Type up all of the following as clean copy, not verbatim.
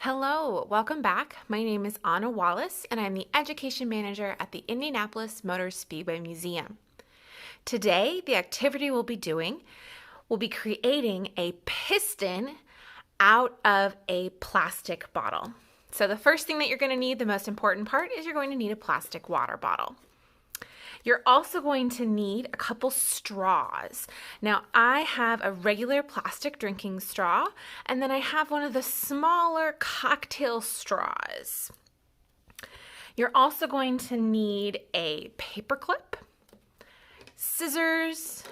Hello, welcome back. My name is Anna Wallace, and I'm the Education Manager at the Indianapolis Motor Speedway Museum. Today, the activity we'll be doing will be creating a piston out of a plastic bottle. So the first thing that you're going to need, the most important part, is you're going to need a plastic water bottle. You're also going to need a couple straws. Now, I have a regular plastic drinking straw, and then I have one of the smaller cocktail straws. You're also going to need a paper clip, scissors,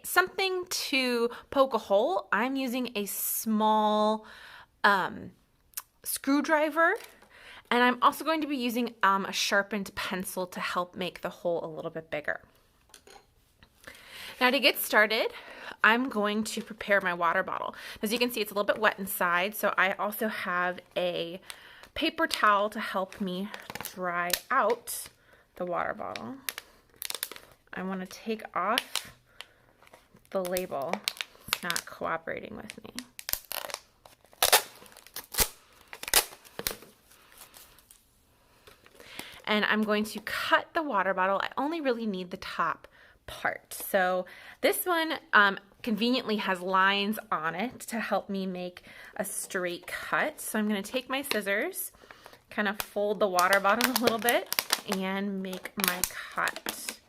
something to poke a hole. I'm using a small screwdriver. And I'm also going to be using a sharpened pencil to help make the hole a little bit bigger. Now to get started, I'm going to prepare my water bottle. As you can see, it's a little bit wet inside, so I also have a paper towel to help me dry out the water bottle. I want to take off the label. It's not cooperating with me. And I'm going to cut the water bottle. I only really need the top part. So this one conveniently has lines on it to help me make a straight cut. So I'm going to take my scissors, kind of fold the water bottle a little bit, and make my cut.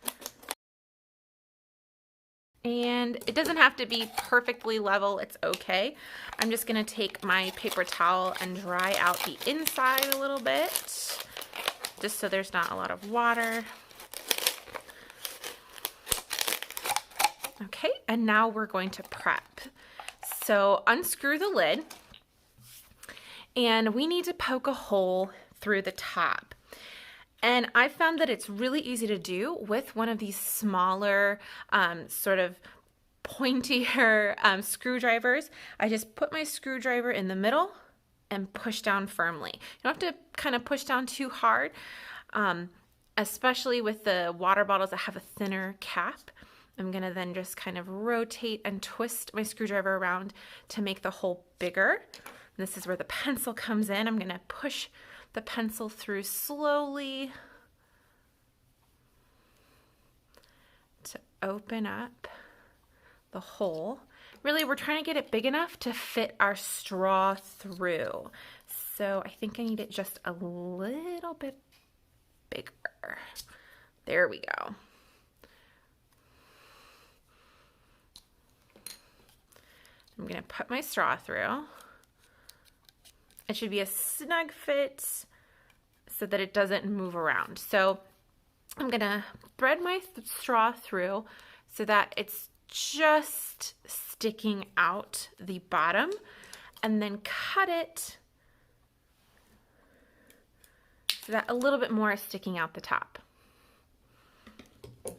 And it doesn't have to be perfectly level, it's okay. I'm just going to take my paper towel and dry out the inside a little bit, just so there's not a lot of water. Okay, and now we're going to prep. So unscrew the lid, and we need to poke a hole through the top. And I found that it's really easy to do with one of these smaller, sort of pointier screwdrivers. I just put my screwdriver in the middle and push down firmly. You don't have to kind of push down too hard, especially with the water bottles that have a thinner cap. I'm gonna then just kind of rotate and twist my screwdriver around to make the hole bigger. And this is where the pencil comes in. I'm gonna push the pencil through slowly to open up the hole. Really, we're trying to get it big enough to fit our straw through. So I think I need it just a little bit bigger. There we go. I'm gonna put my straw through. It should be a snug fit so that it doesn't move around. So I'm gonna thread my straw through so that it's just sticking out the bottom, and then cut it so that a little bit more is sticking out the top. All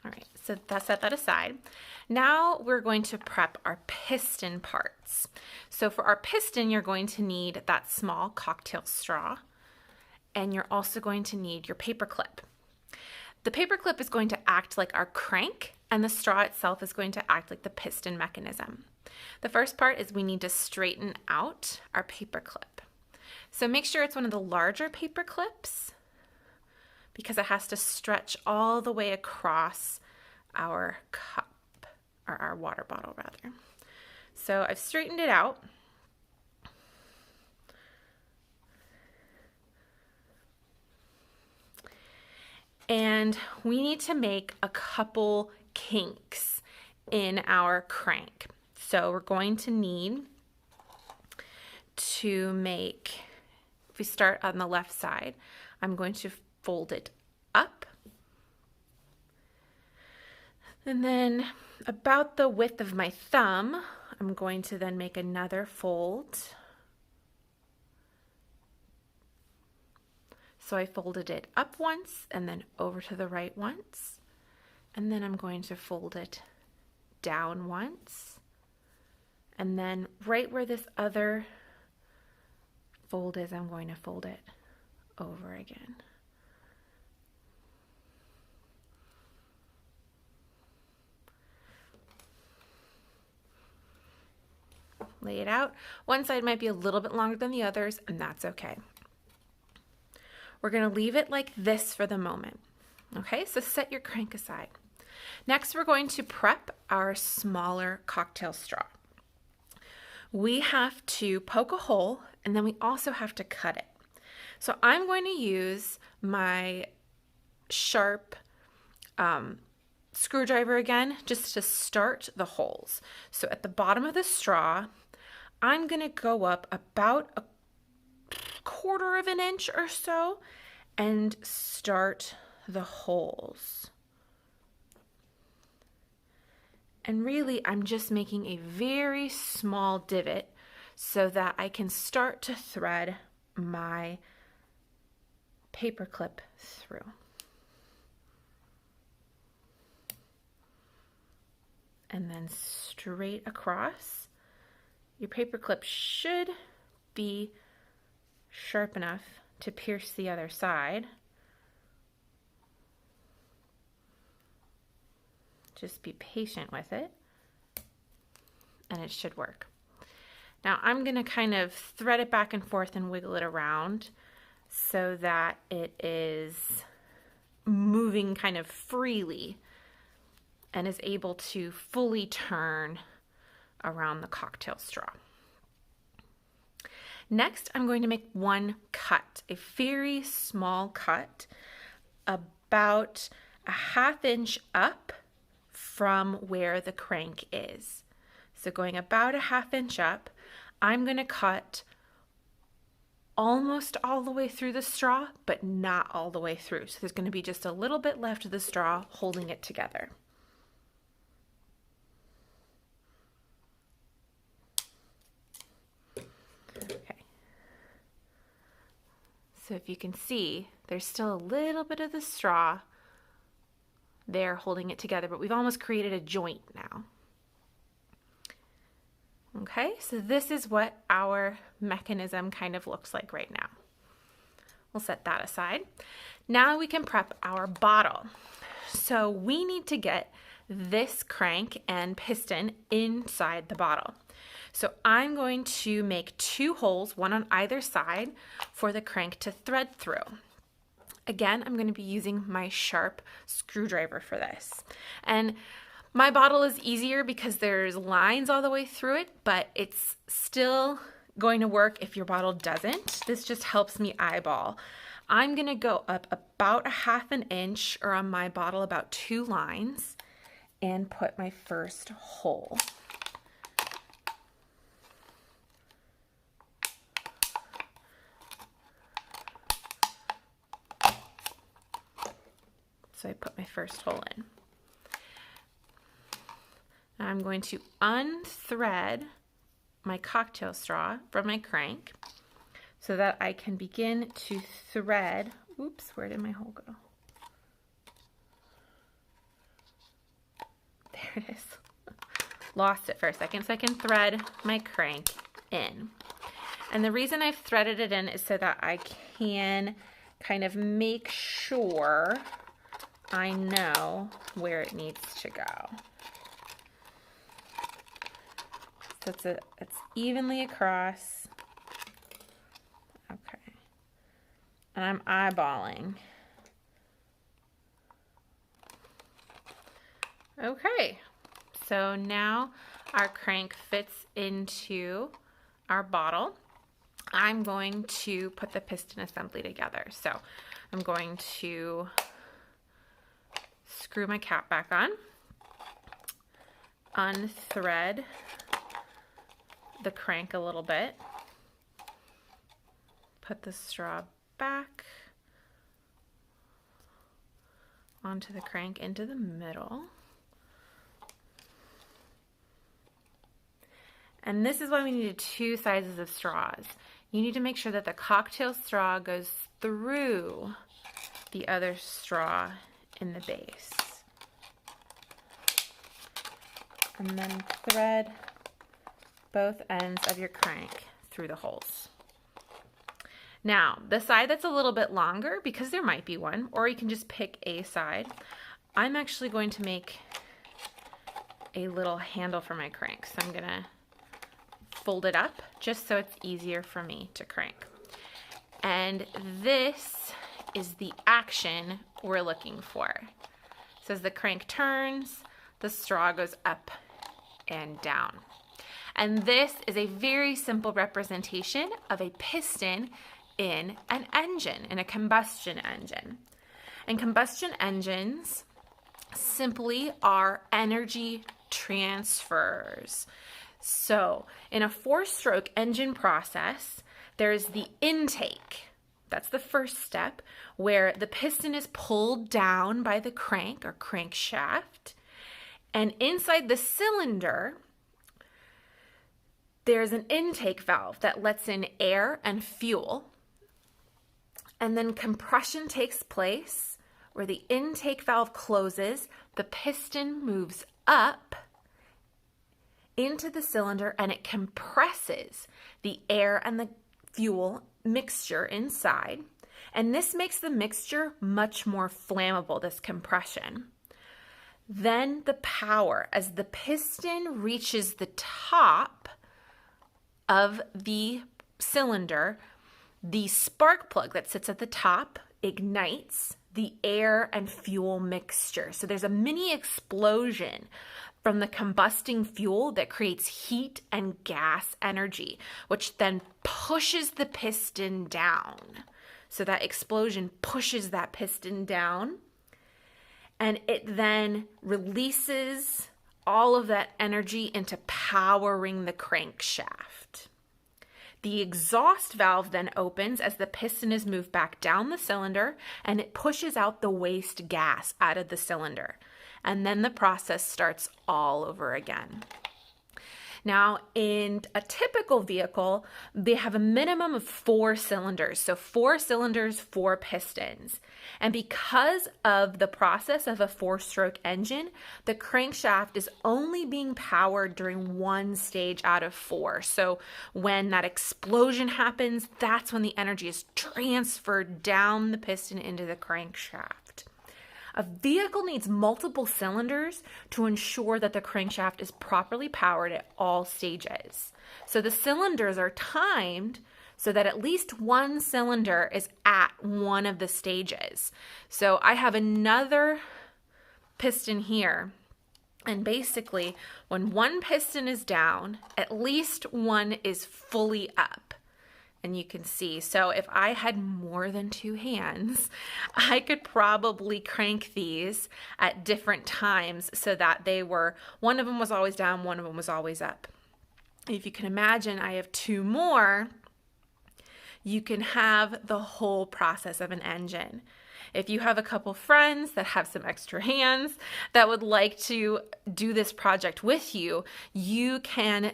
right, so set that aside. Now we're going to prep our piston parts. So for our piston, you're going to need that small cocktail straw, and you're also going to need your paper clip. The paper clip is going to act like our crank, and the straw itself is going to act like the piston mechanism. The first part is we need to straighten out our paper clip. So make sure it's one of the larger paper clips, because it has to stretch all the way across our cup, or our water bottle rather. So I've straightened it out. And we need to make a couple kinks in our crank. So we're going to need to make, if we start on the left side, I'm going to fold it up. And then about the width of my thumb, I'm going to then make another fold. So I folded it up once and then over to the right once. And then I'm going to fold it down once. And then right where this other fold is, I'm going to fold it over again. lay it out. One side might be a little bit longer than the others, and that's okay. We're going to leave it like this for the moment. Okay, so set your crank aside. Next, we're going to prep our smaller cocktail straw. We have to poke a hole, and then we also have to cut it. So I'm going to use my sharp screwdriver again, just to start the holes. So at the bottom of the straw, I'm going to go up about a 1/4 of an inch or so and start the holes. And really, I'm just making a very small divot so that I can start to thread my paper clip through. And then straight across. Your paper clip should be sharp enough to pierce the other side. Just be patient with it, and it should work. Now I'm going to kind of thread it back and forth and wiggle it around so that it is moving kind of freely and is able to fully turn around the cocktail straw. Next, I'm going to make one cut, a very small cut, about a 1/2 inch up from where the crank is. So going about a 1/2 inch up, I'm going to cut almost all the way through the straw, but not all the way through. So there's going to be just a little bit left of the straw holding it together. Okay. So if you can see, there's still a little bit of the straw there holding it together, but we've almost created a joint now. Okay, so this is what our mechanism kind of looks like right now. We'll set that aside. Now we can prep our bottle. So we need to get this crank and piston inside the bottle. So I'm going to make 2 holes, one on either side, for the crank to thread through. Again, I'm going to be using my sharp screwdriver for this. And my bottle is easier because there's lines all the way through it, but it's still going to work if your bottle doesn't. This just helps me eyeball. I'm going to go up about a 1/2 inch, or on my bottle about 2 lines, and put my first hole. So I put my first hole in. Now I'm going to unthread my cocktail straw from my crank so that I can begin to thread. Oops, where did my hole go? There it is. Lost it for a second. So I can thread my crank in. And the reason I've threaded it in is so that I can kind of make sure I know where it needs to go. So it's evenly across. Okay. And I'm eyeballing. Okay. So now our crank fits into our bottle. I'm going to put the piston assembly together. So I'm going to screw my cap back on, unthread the crank a little bit, put the straw back onto the crank into the middle. And this is why we needed 2 sizes of straws. You need to make sure that the cocktail straw goes through the other straw in the base. And then thread both ends of your crank through the holes. Now, the side that's a little bit longer, because there might be one, or you can just pick a side, I'm actually going to make a little handle for my crank. So I'm gonna folded up just so it's easier for me to crank. And this is the action we're looking for. So as the crank turns, the straw goes up and down. And this is a very simple representation of a piston in an engine, in a combustion engine. And combustion engines simply are energy transfers. So in a four-stroke engine process, there's the intake. That's the first step, where the piston is pulled down by the crank or crankshaft. And inside the cylinder, there's an intake valve that lets in air and fuel. And then compression takes place, where the intake valve closes, the piston moves up into the cylinder, and it compresses the air and the fuel mixture inside. And this makes the mixture much more flammable, this compression. Then the power, as the piston reaches the top of the cylinder, the spark plug that sits at the top ignites the air and fuel mixture. So there's a mini explosion from the combusting fuel that creates heat and gas energy, which then pushes the piston down. So that explosion pushes that piston down, and it then releases all of that energy into powering the crankshaft. The exhaust valve then opens as the piston is moved back down the cylinder, and it pushes out the waste gas out of the cylinder. And then the process starts all over again. Now, in a typical vehicle, they have a minimum of 4 cylinders. So 4 cylinders, 4 pistons. And because of the process of a 4-stroke engine, the crankshaft is only being powered during 1 stage out of 4. So when that explosion happens, that's when the energy is transferred down the piston into the crankshaft. A vehicle needs multiple cylinders to ensure that the crankshaft is properly powered at all stages. So the cylinders are timed so that at least 1 cylinder is at one of the stages. So I have another piston here, and basically when 1 piston is down, at least 1 is fully up. And you can see, so if I had more than 2 hands, I could probably crank these at different times so that one of them was always down, one of them was always up. If you can imagine, I have 2 more, you can have the whole process of an engine. If you have a couple friends that have some extra hands that would like to do this project with you, you can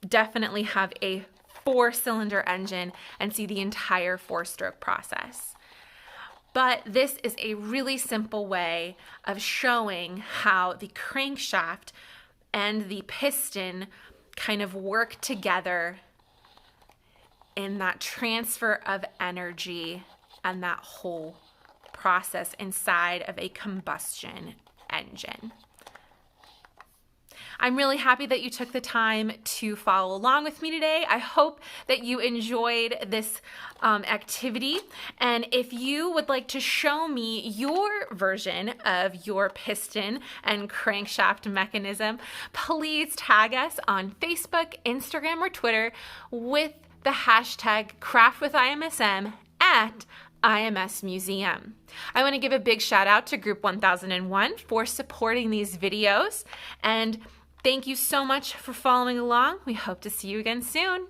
definitely have a 4-cylinder engine and see the entire 4-stroke process. But this is a really simple way of showing how the crankshaft and the piston kind of work together in that transfer of energy and that whole process inside of a combustion engine. I'm really happy that you took the time to follow along with me today. I hope that you enjoyed this activity. And if you would like to show me your version of your piston and crankshaft mechanism, please tag us on Facebook, Instagram, or Twitter with the hashtag CraftWithIMSM at IMS Museum. I want to give a big shout out to Group 1001 for supporting these videos, and thank you so much for following along. We hope to see you again soon.